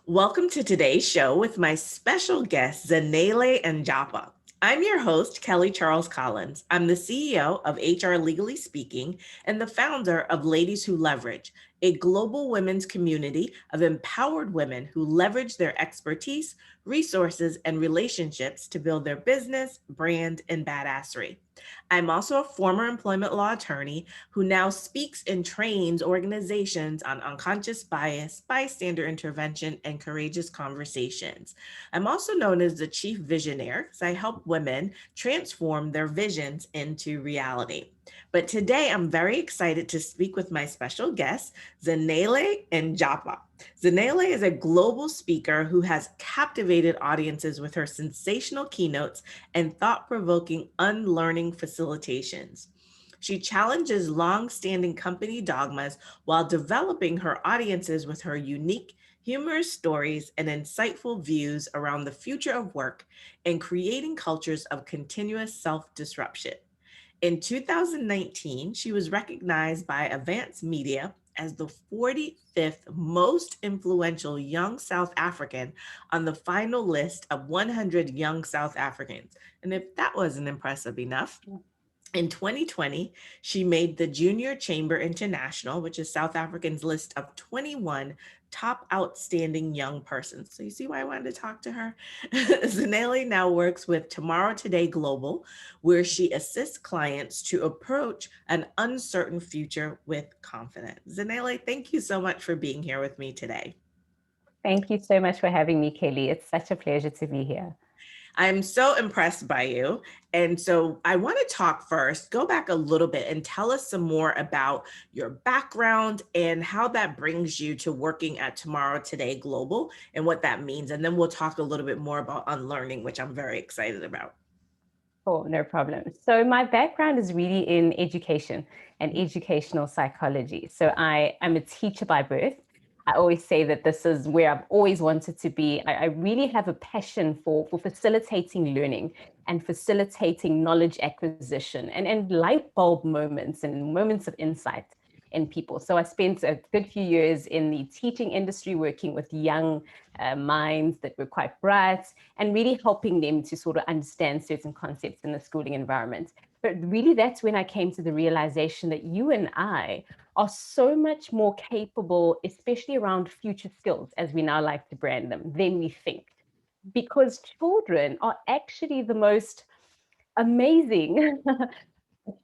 Welcome to today's show with my special guest, Zanele Njapha. I'm your host, Kelly Charles Collins. I'm the CEO of HR Legally Speaking and the founder of Ladies Who Leverage, a global women's community of empowered women who leverage their expertise, resources, and relationships to build their business, brand, and badassery. I'm also a former employment law attorney who now speaks and trains organizations on unconscious bias, bystander intervention, and courageous conversations. I'm also known as the chief visionaire because I help women transform their visions into reality. But today I'm very excited to speak with my special guest, Zanele Njapha. Zanele is a global speaker who has captivated audiences with her sensational keynotes and thought-provoking unlearning facilitations. She challenges long-standing company dogmas while developing her audiences with her unique, humorous stories and insightful views around the future of work and creating cultures of continuous self-disruption. In 2019, she was recognized by Advance Media as the 45th most influential young South African on the final list of 100 young South Africans. And if that wasn't impressive enough, in 2020, she made the Junior Chamber International, which is South Africa's list of 21 top outstanding young persons. So you see why I wanted to talk to her? Zanele now works with Tomorrow Today Global, where she assists clients to approach an uncertain future with confidence. Zanele, thank you so much for being here with me today. Thank you so much for having me, Kelly. It's such a pleasure to be here. I'm so impressed by you. And so I want to talk first, go back a little bit and tell us some more about your background and how that brings you to working at Tomorrow Today Global and what that means. And then we'll talk a little bit more about unlearning, which I'm very excited about. Oh, no problem. So my background is really in education and educational psychology. So I am a teacher by birth. I always say that this is where I've always wanted to be. I really have a passion for facilitating learning and facilitating knowledge acquisition and light bulb moments and moments of insight in people. So I spent a good few years in the teaching industry working with young minds that were quite bright and really helping them to sort of understand certain concepts in the schooling environment. But really, that's when I came to the realization that you and I are so much more capable, especially around future skills, as we now like to brand them, than we think. Because children are actually the most amazing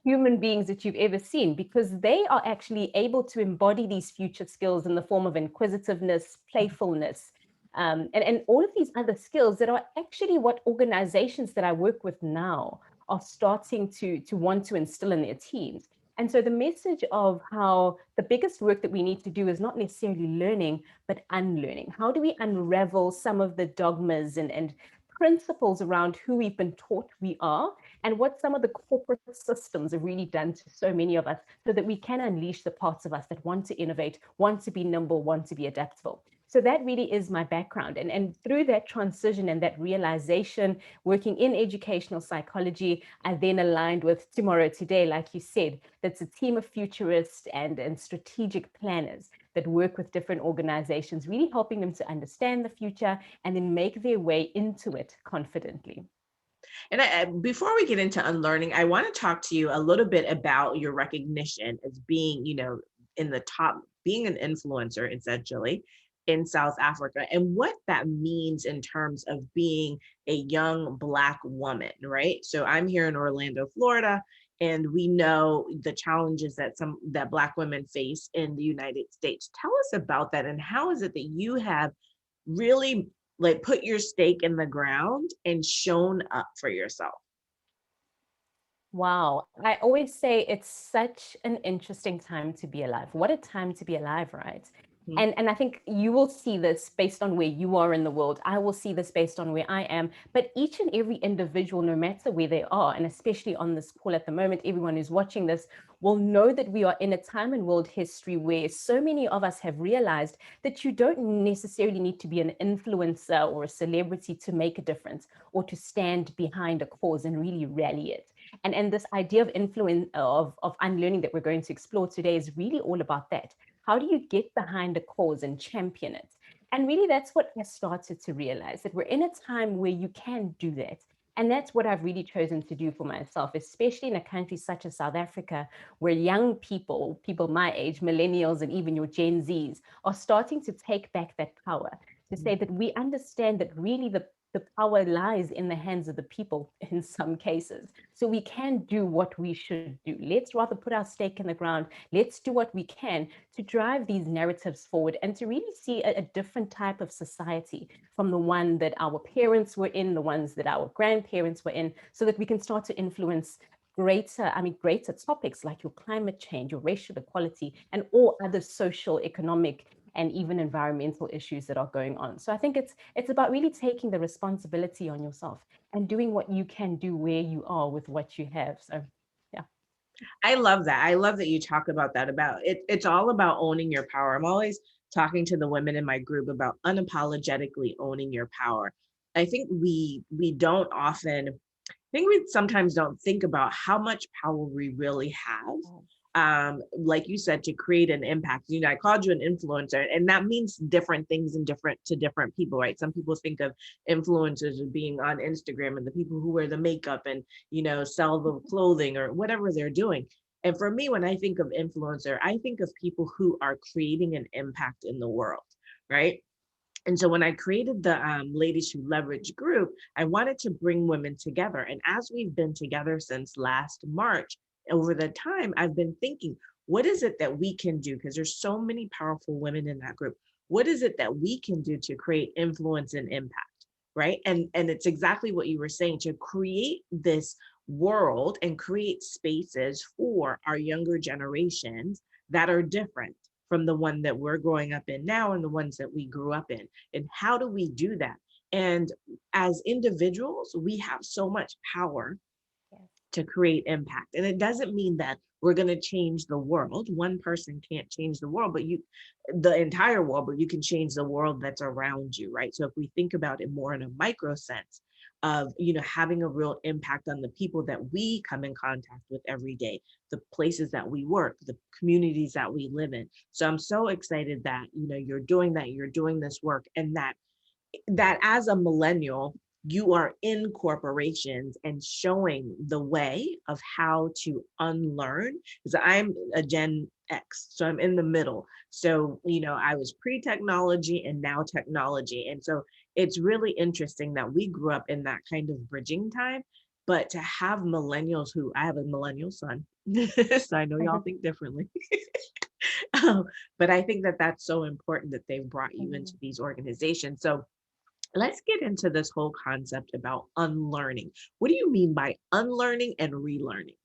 human beings that you've ever seen, because they are actually able to embody these future skills in the form of inquisitiveness, playfulness, and all of these other skills that are actually what organizations that I work with now are starting to want to instill in their teams. And so the message of how the biggest work that we need to do is not necessarily learning, but unlearning. How do we unravel some of the dogmas and principles around who we've been taught we are and what some of the corporate systems have really done to so many of us so that we can unleash the parts of us that want to innovate, want to be nimble, want to be adaptable. So that really is my background. And through that transition and that realization, working in educational psychology, I then aligned with Tomorrow Today, like you said, that's a team of futurists and strategic planners that work with different organizations, really helping them to understand the future and then make their way into it confidently. And before we get into unlearning, I want to talk to you a little bit about your recognition as being, in the top, being an influencer essentially in South Africa and what that means in terms of being a young Black woman, right? So I'm here in Orlando, Florida, and we know the challenges that Black women face in the United States. Tell us about that and how is it that you have really like put your stake in the ground and shown up for yourself? Wow. I always say it's such an interesting time to be alive. What a time to be alive, right? Mhm. And I think you will see this based on where you are in the world. I will see this based on where I am. But each and every individual, no matter where they are, and especially on this call at the moment, everyone who's watching this will know that we are in a time in world history where so many of us have realized that you don't necessarily need to be an influencer or a celebrity to make a difference or to stand behind a cause and really rally it. And this idea of influence of unlearning that we're going to explore today is really all about that. How do you get behind a cause and champion it? And really, that's what I started to realize, that we're in a time where you can do that. And that's what I've really chosen to do for myself, especially in a country such as South Africa, where young people, people my age, millennials, and even your Gen Zs, are starting to take back that power, to say that we understand that really the power lies in the hands of the people in some cases. So we can do what we should do. Let's rather put our stake in the ground. Let's do what we can to drive these narratives forward and to really see a different type of society from the one that our parents were in, the ones that our grandparents were in, so that we can start to influence greater topics like your climate change, your racial equality, and all other social, economic, and even environmental issues that are going on. So I think it's about really taking the responsibility on yourself and doing what you can do where you are with what you have. So yeah. I love that. I love that you talk about that. About it. It's all about owning your power. I'm always talking to the women in my group about unapologetically owning your power. I think we don't often. I think we sometimes don't think about how much power we really have. Like you said, to create an impact. You know, I called you an influencer, and that means different things in different to different people, right? Some people think of influencers as being on Instagram and the people who wear the makeup and, you know, sell the clothing or whatever they're doing. And for me, when I think of influencer, I think of people who are creating an impact in the world, right? And so when I created the Ladies Who Leverage group, I wanted to bring women together. And as we've been together since last March, over the time, I've been thinking, what is it that we can do? Because there's so many powerful women in that group. What is it that we can do to create influence and impact? Right. And it's exactly what you were saying, to create this world and create spaces for our younger generations that are different from the one that we're growing up in now and the ones that we grew up in. And how do we do that? And as individuals, we have so much power to create impact. And it doesn't mean that we're going to change the world. One person can't change the world, but the entire world, but you can change the world that's around you, right? So if we think about it more in a micro sense of, you know, having a real impact on the people that we come in contact with every day, the places that we work, the communities that we live in. So I'm so excited that, you know, you're doing that, you're doing this work, and that as a millennial, you are in corporations and showing the way of how to unlearn. Because I'm a Gen X, so I'm in the middle. So, you know, I was pre-technology and now technology. And so it's really interesting that we grew up in that kind of bridging time. But to have millennials who, I have a millennial son, so I know y'all think differently. But I think that that's so important that they've brought you into these organizations. So let's get into this whole concept about unlearning. What do you mean by unlearning and relearning?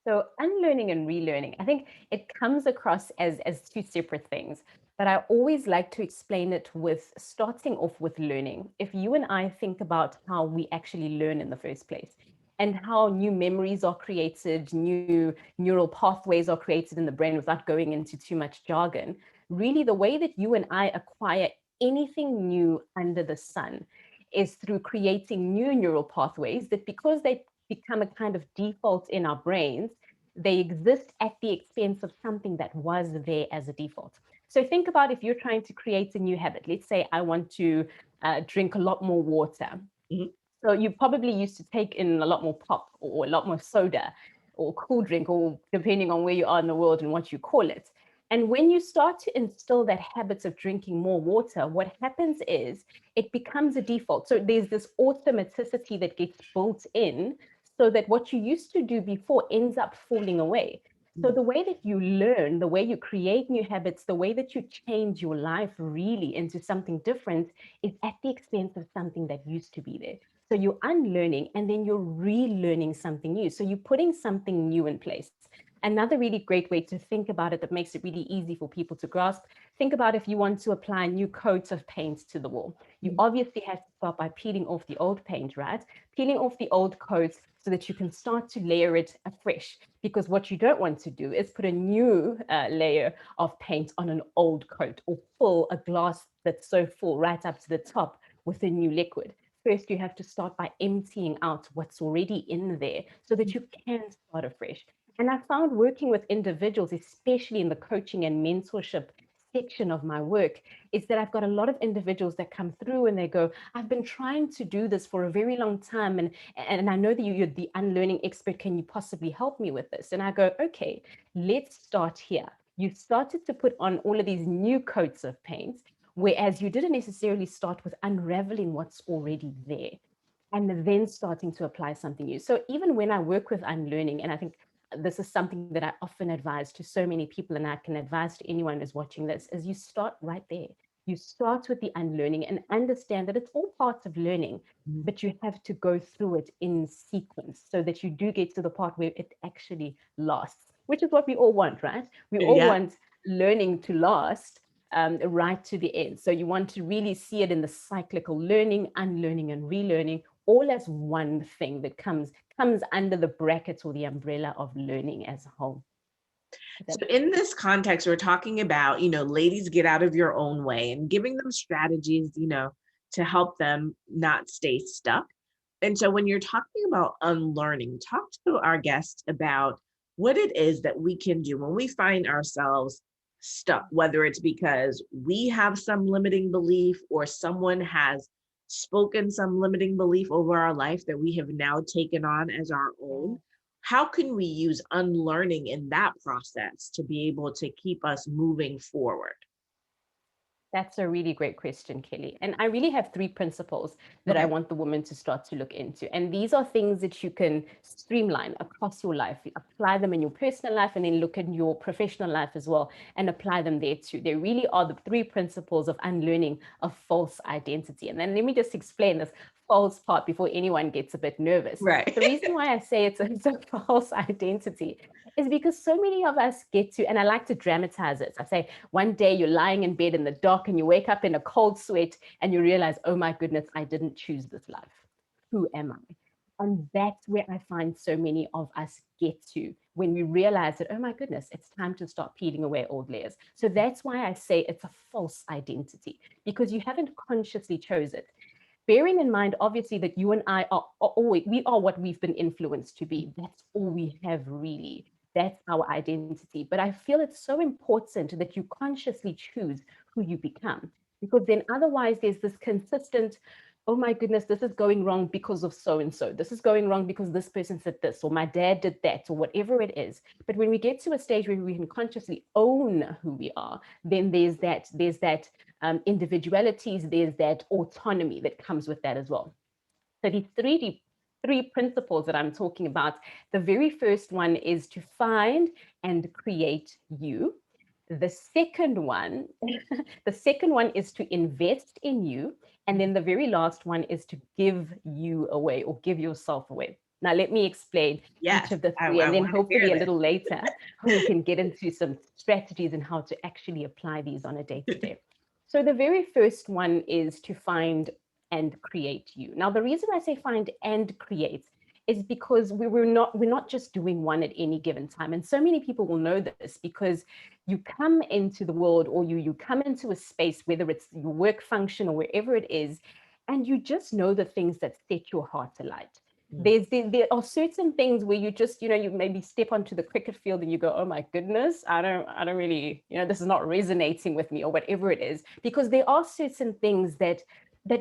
So unlearning and relearning, I think it comes across as two separate things, but I always like to explain it with starting off with learning. If you and I think about how we actually learn in the first place and how new memories are created, new neural pathways are created in the brain without going into too much jargon, really the way that you and I acquire anything new under the sun is through creating new neural pathways that, because they become a kind of default in our brains, they exist at the expense of something that was there as a default. So think about if you're trying to create a new habit. Let's say I want to drink a lot more water. Mhm. So you probably used to take in a lot more pop or a lot more soda or cool drink, or depending on where you are in the world and what you call it. And when you start to instill that habit of drinking more water, what happens is it becomes a default. So there's this automaticity that gets built in, so that what you used to do before ends up falling away. So the way that you learn, the way you create new habits, the way that you change your life really into something different is at the expense of something that used to be there. So you're unlearning and then you're relearning something new. So you're putting something new in place. Another really great way to think about it that makes it really easy for people to grasp, think about if you want to apply new coats of paint to the wall. You obviously have to start by peeling off the old paint, right? Peeling off the old coats so that you can start to layer it afresh. Because what you don't want to do is put a new layer of paint on an old coat, or fill a glass that's so full right up to the top with a new liquid. First, you have to start by emptying out what's already in there so that you can start afresh. And I found working with individuals, especially in the coaching and mentorship section of my work is that I've got a lot of individuals that come through and they go, I've been trying to do this for a very long time. And I know that you're the unlearning expert. Can you possibly help me with this? And I go, okay, let's start here. You've started to put on all of these new coats of paint, whereas you didn't necessarily start with unraveling what's already there and then starting to apply something new. So even when I work with unlearning, and I think this is something that I often advise to so many people, and I can advise to anyone who's watching this, is you start right there. You start with the unlearning and understand that it's all parts of learning, but you have to go through it in sequence so that you do get to the part where it actually lasts, which is what we all want, right? We all Yeah. want learning to last, right to the end. So you want to really see it in the cyclical learning, unlearning, and relearning, all as one thing that comes under the brackets or the umbrella of learning as a whole. So in this context, we're talking about, ladies, get out of your own way and giving them strategies, to help them not stay stuck. And so when you're talking about unlearning, talk to our guests about what it is that we can do when we find ourselves stuck, whether it's because we have some limiting belief or someone has spoken some limiting belief over our life that we have now taken on as our own. How can we use unlearning in that process to be able to keep us moving forward? That's a really great question, Kelly. And I really have 3 principles that I Okay. want the woman to start to look into. And these are things that you can streamline across your life. You apply them in your personal life and then look in your professional life as well and apply them there too. They really are the 3 principles of unlearning a false identity. And then let me just explain this false part before anyone gets a bit nervous. Right. The reason why I say it's a false identity is because so many of us get to, and I like to dramatize it. I say, one day you're lying in bed in the dark and you wake up in a cold sweat and you realize, oh my goodness, I didn't choose this life. Who am I? And that's where I find so many of us get to when we realize that, oh my goodness, it's time to start peeling away old layers. So that's why I say it's a false identity, because you haven't consciously chose it. Bearing in mind, obviously, that you and I are always, we are what we've been influenced to be. That's all we have, really. That's our identity. But I feel it's so important that you consciously choose who you become, because then otherwise there's this consistent, oh my goodness, this is going wrong because of so and so. This is going wrong because this person said this, or my dad did that, or whatever it is. But when we get to a stage where we can consciously own who we are, then there's that individualities, there's that autonomy that comes with that as well. So these three principles that I'm talking about, the very first one is to find and create you. The second one, the second one is to invest in you. And then the very last one is to give you away or give yourself away. Now, let me explain each Yes, of the I, three, I and then want to hear hopefully a this. little later, we can get into some strategies and how to actually apply these on a day-to-day. So the very first one is to find and create you. Now, the reason I say find and create is because we're not just doing one at any given time. And so many people will know this because you come into the world, or you come into a space, whether it's your work function or wherever it is, and you just know the things that set your heart alight. There are certain things where you just, you maybe step onto the cricket field and you go, oh my goodness, I don't really, this is not resonating with me, or whatever it is, because there are certain things that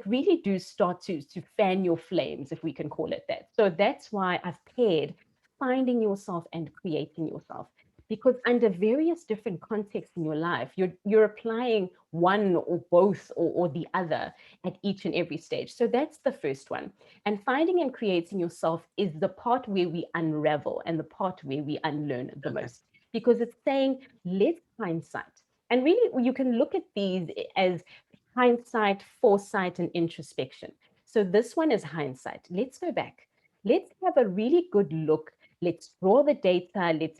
really do start to fan your flames, if we can call it that. So that's why I've paired finding yourself and creating yourself, because under various different contexts in your life, you're applying one or both or the other at each and every stage. So that's the first one. And finding and creating yourself is the part where we unravel and the part where we unlearn the Okay. most, because it's saying, let's hindsight. And really, you can look at these as hindsight, foresight, and introspection. So this one is hindsight. Let's go back. Let's have a really good look. Let's draw the data. Let's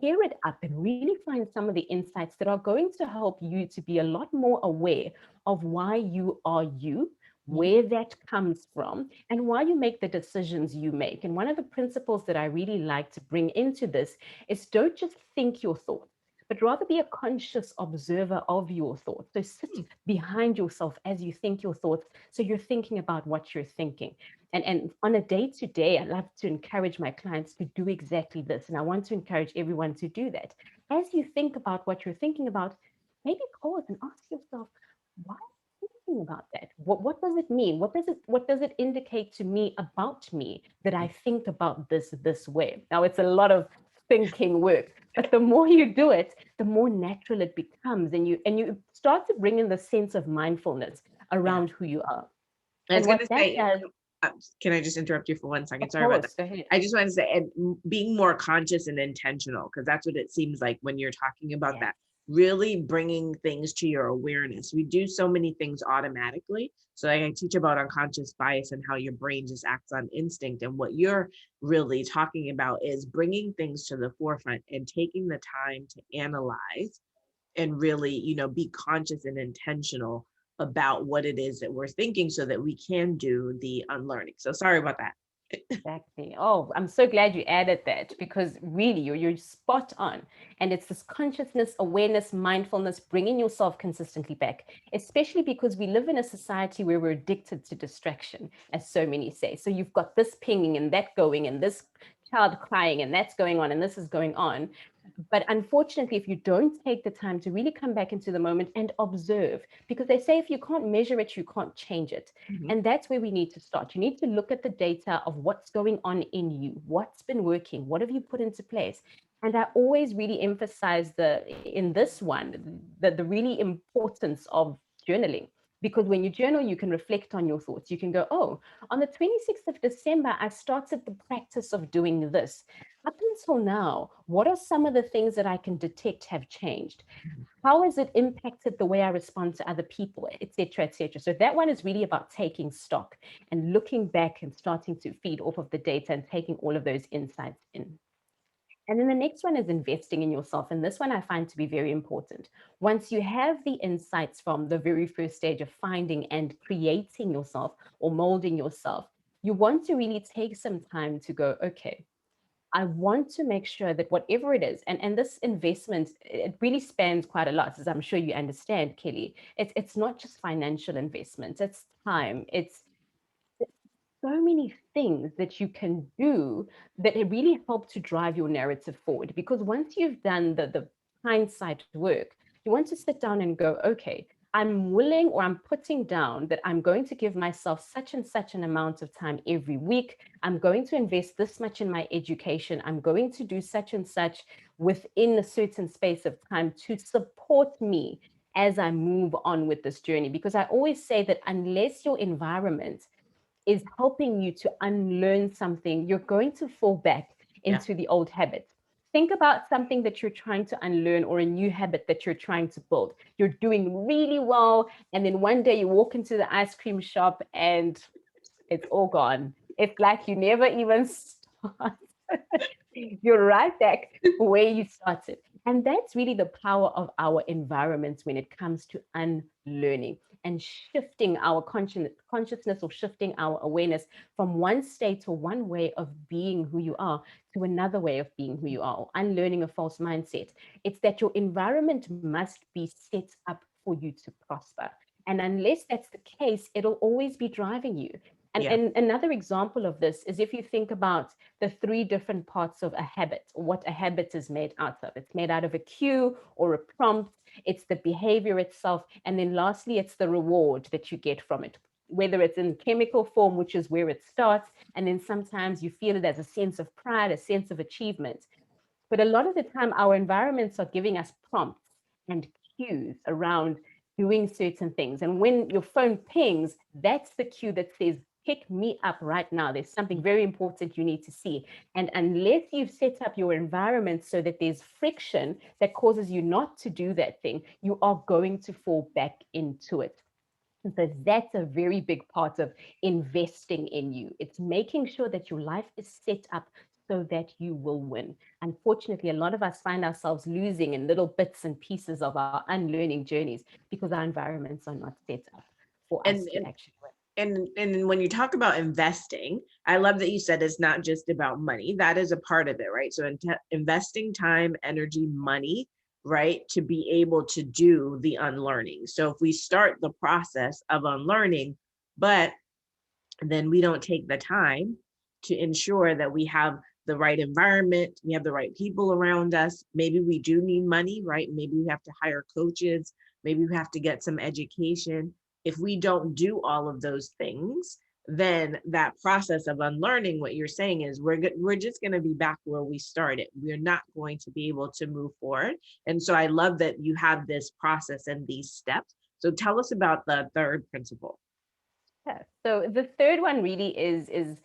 pair it up and really find some of the insights that are going to help you to be a lot more aware of why you are you, where that comes from, and why you make the decisions you make. And one of the principles that I really like to bring into this is, don't just think your thoughts, but rather be a conscious observer of your thoughts. So sit behind yourself as you think your thoughts. So you're thinking about what you're thinking. And on a day-to-day, I love to encourage my clients to do exactly this. And I want to encourage everyone to do that. As you think about what you're thinking about, maybe pause and ask yourself, why am I thinking about that? What does it mean? What does it indicate to me about me that I think about this way? Now, it's a lot of thinking work, but the more you do it, the more natural it becomes, and you start to bring in the sense of mindfulness Yeah. around who you are. I was And going to what that say, does, can I just interrupt you for 1 second? of Sorry about that. course, go ahead. I just wanted to say, and being more conscious and intentional, because that's what it seems like when you're talking about Yeah. that, really bringing things to your awareness. We do so many things automatically. So I teach about unconscious bias and how your brain just acts on instinct. And what you're really talking about is bringing things to the forefront and taking the time to analyze and really, be conscious and intentional about what it is that we're thinking so that we can do the unlearning. So sorry about that. Exactly. Oh, I'm so glad you added that, because really you're spot on. And it's this consciousness, awareness, mindfulness, bringing yourself consistently back, especially because we live in a society where we're addicted to distraction, as so many say. So you've got this pinging and that going and this child crying and that's going on and this is going on. But unfortunately, if you don't take the time to really come back into the moment and observe, because they say if you can't measure it, you can't change it. Mhm. And that's where we need to start. You need to look at the data of what's going on in you, what's been working, what have you put into place. And I always really emphasize in this one, the really importance of journaling. Because when you journal, you can reflect on your thoughts. You can go, oh, on the 26th of December, I started the practice of doing this. Up until now, what are some of the things that I can detect have changed? How has it impacted the way I respond to other people, et cetera, et cetera? So that one is really about taking stock and looking back and starting to feed off of the data and taking all of those insights in. And then the next one is investing in yourself. And this one I find to be very important. Once you have the insights from the very first stage of finding and creating yourself or molding yourself, you want to really take some time to go, okay, I want to make sure that whatever it is, and this investment, it really spans quite a lot, as I'm sure you understand, Kelly. It's not just financial investments, it's time, it's so many things that you can do that it really help to drive your narrative forward. Because once you've done the hindsight work, you want to sit down and go, okay, I'm willing, or I'm putting down that I'm going to give myself such and such an amount of time every week. I'm going to invest this much in my education. I'm going to do such and such within a certain space of time to support me as I move on with this journey. Because I always say that unless your environment is helping you to unlearn something, you're going to fall back Yeah. into the old habits. Think about something that you're trying to unlearn or a new habit that you're trying to build. You're doing really well, and then one day you walk into the ice cream shop and it's all gone. It's like you never even start. You're right back where you started. And that's really the power of our environments when it comes to unlearning and shifting our consciousness, or shifting our awareness from one state or one way of being who you are to another way of being who you are, or unlearning a false mindset. It's that your environment must be set up for you to prosper. And unless that's the case, it'll always be driving you. Yeah. And another example of this is if you think about the three different parts of a habit, or what a habit is made out of. It's made out of a cue or a prompt, it's the behavior itself, and then lastly, it's the reward that you get from it, whether it's in chemical form, which is where it starts, and then sometimes you feel it as a sense of pride, a sense of achievement. But a lot of the time, our environments are giving us prompts and cues around doing certain things. And when your phone pings, that's the cue that says, pick me up right now. There's something very important you need to see. And unless you've set up your environment so that there's friction that causes you not to do that thing, you are going to fall back into it. And so that's a very big part of investing in you. It's making sure that your life is set up so that you will win. Unfortunately, a lot of us find ourselves losing in little bits and pieces of our unlearning journeys because our environments are not set up for us And to actually win. and when you talk about investing, I love that you said it's not just about money. That is a part of it, right? So investing time, energy, money, right, to be able to do the unlearning. So if we start the process of unlearning, but then we don't take the time to ensure that we have the right environment, we have the right people around us. Maybe we do need money, right? Maybe we have to hire coaches, maybe we have to get some education. If we don't do all of those things, then that process of unlearning, what you're saying is we're just going to be back where we started. We're not going to be able to move forward. And so I love that you have this process and these steps. So tell us about the third principle. Yeah. So the third one really is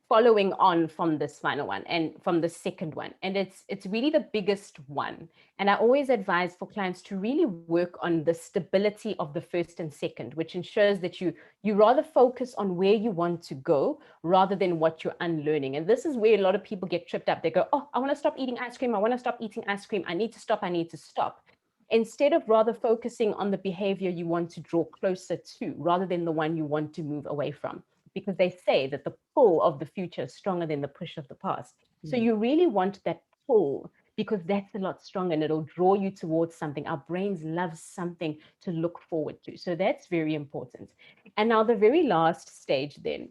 following on from this final one and from the second one, and it's really the biggest one. And I always advise for clients to really work on the stability of the first and second, which ensures that you rather focus on where you want to go rather than what you're unlearning. And this is where a lot of people get tripped up. They go, oh, I want to stop eating ice cream, I want to stop eating ice cream, I need to stop, I need to stop, instead of rather focusing on the behavior you want to draw closer to rather than the one you want to move away from. Because they say that the pull of the future is stronger than the push of the past. So you really want that pull, because that's a lot stronger and it'll draw you towards something. Our brains love something to look forward to. So that's very important. And now the very last stage then,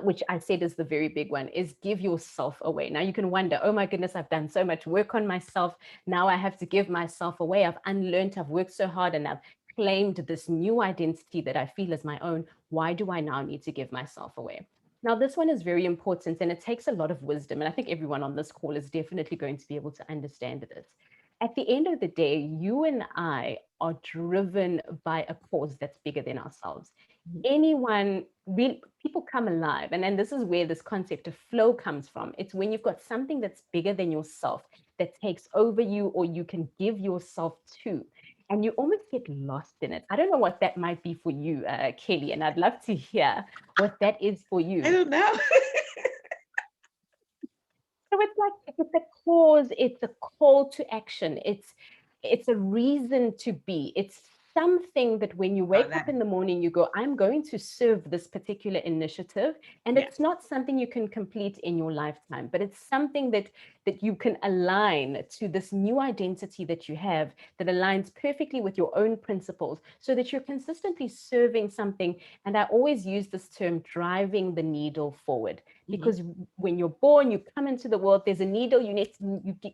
which I said is the very big one, is give yourself away. Now you can wonder, oh my goodness, I've done so much work on myself. Now I have to give myself away. I've unlearned, I've worked so hard, and I've claimed this new identity that I feel is my own. Why do I now need to give myself away? Now, this one is very important and it takes a lot of wisdom. And I think everyone on this call is definitely going to be able to understand this. At the end of the day, you and I are driven by a cause that's bigger than ourselves. Anyone, people come alive. And then this is where this concept of flow comes from. It's when you've got something that's bigger than yourself that takes over you, or you can give yourself to, and you almost get lost in it. I don't know what that might be for you, Kelly, and I'd love to hear what that is for I you. don't know. So it's like, it's a cause, it's a call to action, it's a reason to be. It's something that when you wake up in the morning, you go, I'm going to serve this particular initiative. And Yes. it's not something you can complete in your lifetime, but it's something that you can align to this new identity that you have, that aligns perfectly with your own principles, so that you're consistently serving something. And I always use this term, driving the needle forward. Because when you're born, you come into the world, there's a needle, you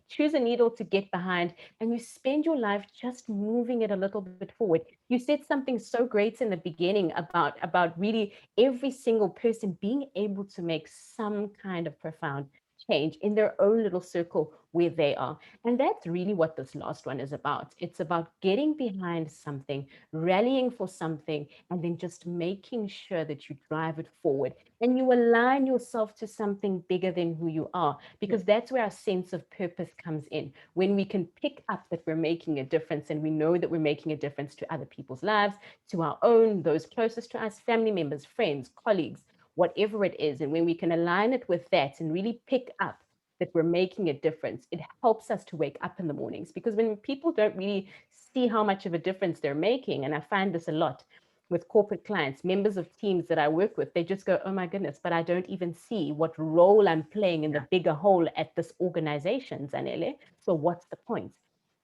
choose a needle to get behind, and you spend your life just moving it a little bit forward. You said something so great in the beginning about really every single person being able to make some kind of profound change in their own little circle where they are. And that's really what this last one is about. It's about getting behind something, rallying for something, and then just making sure that you drive it forward and you align yourself to something bigger than who you are, because that's where our sense of purpose comes in. When we can pick up that we're making a difference, and we know that we're making a difference to other people's lives, to our own, those closest to us, family members, friends, colleagues, whatever it is. And when we can align it with that and really pick up that we're making a difference, it helps us to wake up in the mornings. Because when people don't really see how much of a difference they're making, and I find this a lot with corporate clients, members of teams that I work with, they just go, oh my goodness, but I don't even see what role I'm playing in the bigger whole at this organization, Zanele. So what's the point?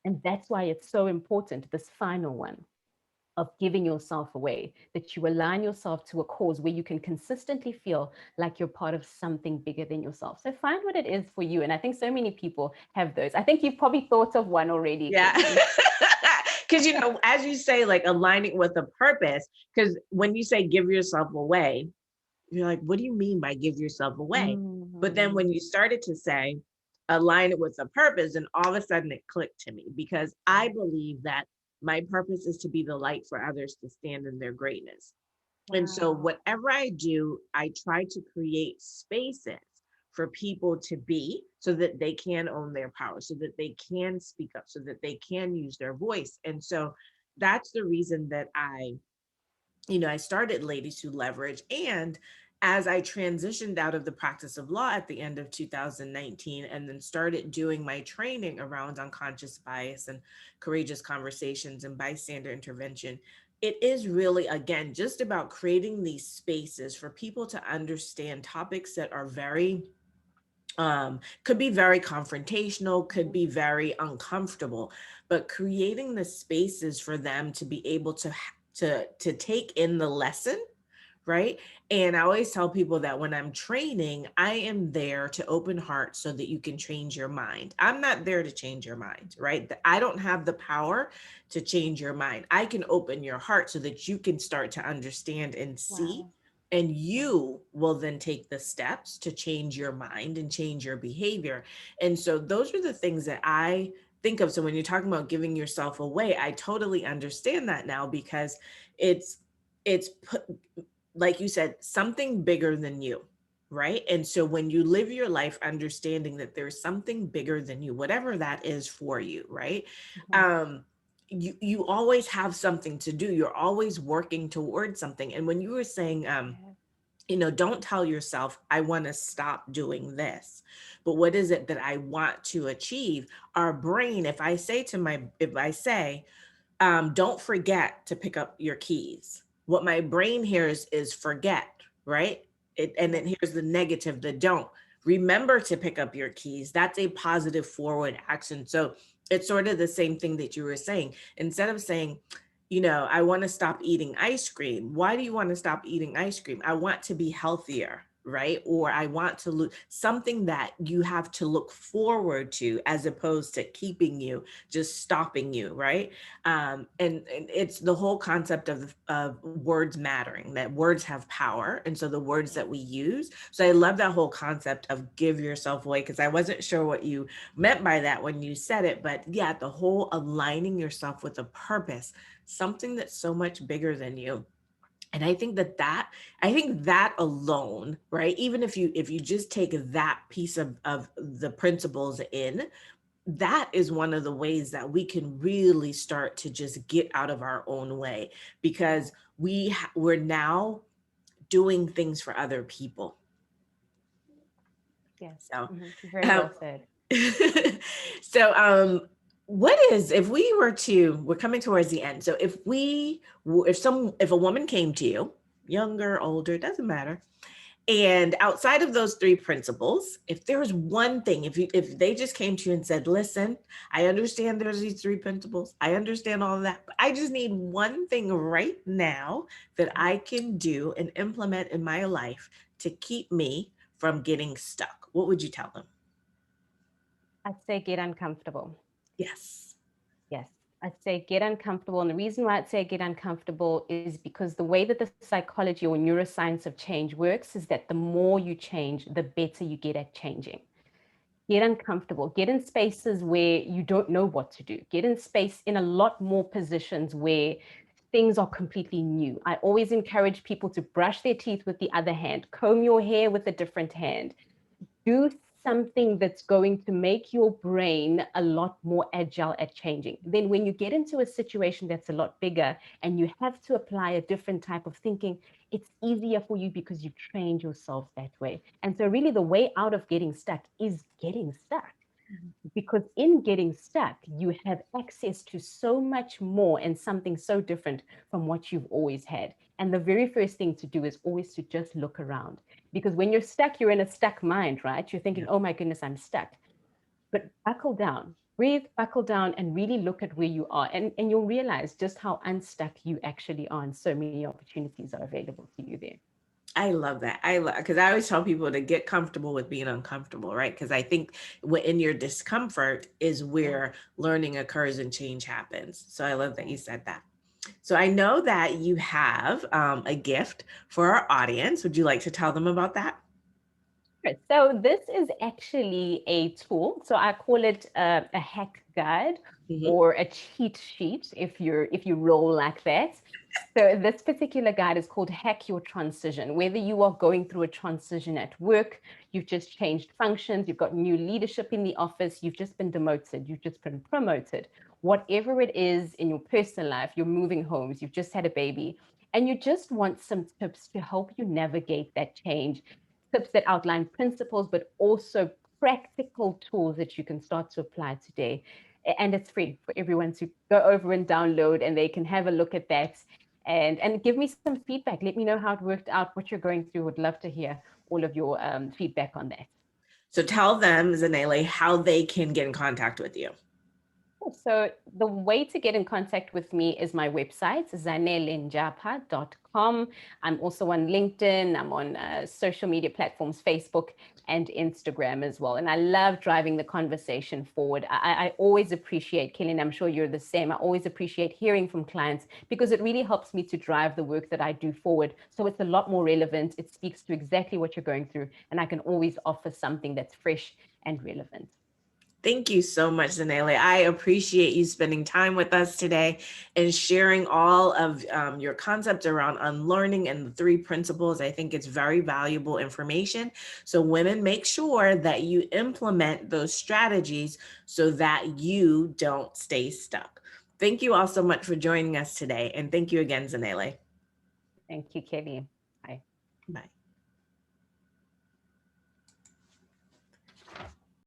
And that's why it's so important, this final one, of giving yourself away, that you align yourself to a cause where you can consistently feel like you're part of something bigger than yourself. So find what it is for you. And I think so many people have those. I think you've probably thought of one already. Yeah. Because, as you say, like aligning with a purpose, because when you say give yourself away, you're like, what do you mean by give yourself away? But then when you started to say, align it with a purpose, and all of a sudden it clicked to me, because I believe that my purpose is to be the light for others to stand in their greatness. And so whatever I do, I try to create spaces for people to be, so that they can own their power, so that they can speak up, so that they can use their voice. And so that's the reason that I started Ladies Who Leverage. And as I transitioned out of the practice of law at the end of 2019, and then started doing my training around unconscious bias and courageous conversations and bystander intervention, it is really, again, just about creating these spaces for people to understand topics that are could be very confrontational, could be very uncomfortable, but creating the spaces for them to be able to take in the lesson, right? And I always tell people that when I'm training, I am there to open heart so that you can change your mind. I'm not there to change your mind, right? I don't have the power to change your mind. I can open your heart so that you can start to understand and see. Wow. And Yeah. you will then take the steps to change your mind and change your behavior. And so those are the things that I think of. So when you're talking about giving yourself away, I totally understand that now, because it's put, like you said, something bigger than you, right? And so when you live your life understanding that there's something bigger than you, whatever that is for you, right? Mhm. Um, you always have something to do. You're always working towards something. And when you were saying, Yeah. don't tell yourself, I want to stop doing this, but what is it that I want to achieve? Our brain, if I say, don't forget to pick up your keys. What my brain hears is forget, right? And Yeah. then here's the negative, the don't. Remember to pick up your keys. That's a positive forward action. So it's sort of the same thing that you were saying. Instead of saying, I want to stop eating ice cream. Why do you want to stop eating ice cream? I want to be healthier, right? Or I want to lose something that you have to look forward to, as opposed to keeping you, just stopping you, right? And it's the whole concept of words mattering, that words have power. And so the words that we use. So I love that whole concept of give yourself away, because I wasn't sure what you meant by that when you said it. But yeah, the whole aligning yourself with a purpose, something that's so much bigger than you. And I think that alone, right? Even if you just take that piece of the principles in, that is one of the ways that we can really start to just get out of our own way, because we're now doing things for other people. Yes. So Very um, well said. so what is, if we were to, we're coming towards the end, so if a woman came to you, younger, older, doesn't matter, and outside of those three principles, if there was one thing, if they just came to you and said, listen, I understand there's these three principles, I understand all of that, but I just need one thing right now that I can do and implement in my life to keep me from getting stuck, what would you tell them? I'd say get uncomfortable. Yes. Yes, I'd say get uncomfortable. And the reason why I'd say get uncomfortable is because the way that the psychology or neuroscience of change works is that the more you change, the better you get at changing. Get uncomfortable, get in spaces where you don't know what to do, get in space in a lot more positions where things are completely new. I always encourage people to brush their teeth with the other hand, comb your hair with a different hand, do something that's going to make your brain a lot more agile at changing. Then when you get into a situation that's a lot bigger and you have to apply a different type of thinking, it's easier for you because you've trained yourself that way. And so really the way out of getting stuck is getting stuck, because in getting stuck, you have access to so much more and something so different from what you've always had. And the very first thing to do is always to just look around. Because when you're stuck, you're in a stuck mind, right? You're thinking, Yeah. oh my goodness, I'm stuck. But buckle down, breathe, buckle down, and really look at where you are. And you'll realize just how unstuck you actually are. And so many opportunities are available to you there. I love that. I love, because I always tell people to get comfortable with being uncomfortable, right? Because I think in your discomfort is Yeah, where learning occurs and change happens. So I love that yeah. you said that. So I know that you have a gift for our audience. Would you like to tell them about that? Sure. So this is actually a tool. So I call it a hack guide Mhm. or a cheat sheet if you roll like that. So this particular guide is called Hack Your Transition. Whether you are going through a transition at work, you've just changed functions, you've got new leadership in the office, you've just been demoted, you've just been promoted, whatever it is in your personal life, you're moving homes, you've just had a baby, and you just want some tips to help you navigate that change, tips that outline principles, but also practical tools that you can start to apply today. And it's free for everyone to go over and download, and they can have a look at that and give me some feedback. Let me know how it worked out, what you're going through. Would love to hear all of your feedback on that. So tell them, Zanele, how they can get in contact with you. So the way to get in contact with me is my website, zanelenjapha.com. I'm also on LinkedIn. I'm on social media platforms, Facebook and Instagram as well. And I love driving the conversation forward. I always appreciate, Kelly, and I'm sure you're the same. I always appreciate hearing from clients because it really helps me to drive the work that I do forward. So it's a lot more relevant. It speaks to exactly what you're going through. And I can always offer something that's fresh and relevant. Thank you so much, Zanele. I appreciate you spending time with us today and sharing all of your concepts around unlearning and the 3 principles. I think it's very valuable information. So women, make sure that you implement those strategies so that you don't stay stuck. Thank you all so much for joining us today. And thank you again, Zanele. Thank you, Kelly. Bye. Bye.